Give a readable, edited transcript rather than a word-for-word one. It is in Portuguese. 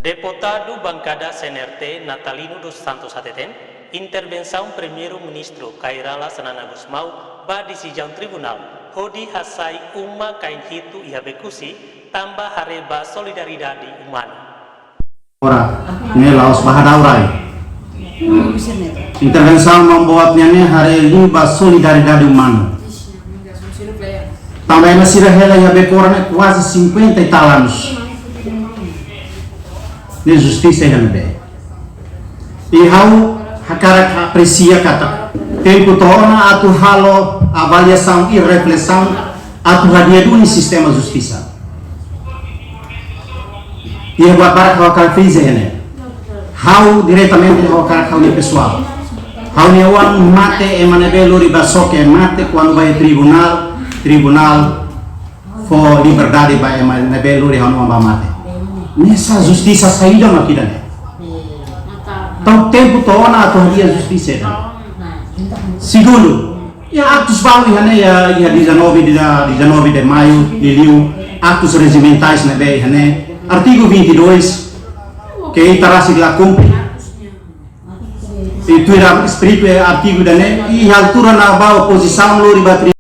Deputado Bancada CNRT Natalino dos Santos Ateten, intervenção Primeiro-Ministro Kairala Sanana Gusmau, ba decisão tribunal, hodi hasai uma kain hitu ihabekusi, tambah hareba solidariedade humana. Ora, Laos Bahadaurai. Intervenção membuatnya hareba solidariedade humana. Também na Sirahela Ihabekora quase 50 e tal anos. De justiça também. E how hakara aprecia kata tempo torna atu halo avaliação e reflexão atu hadia do sistema justiça. E agora para kau kau fez né? How diretamente kau kau ni pessoal. How ni orang mate emanebelo ribasoke mate quando vai tribunal for liberdade vai emanebelo ri hanu mate. Nessa justiça saída aqui né? Então tempo torna a tua justiça. Segundo, e atos válidos né? Ya 19 de maio de liu atos regimentais né? Artigo 22 que estará se lá cumpre. Itu era espírito artigo né? E a altura na oposição lori batri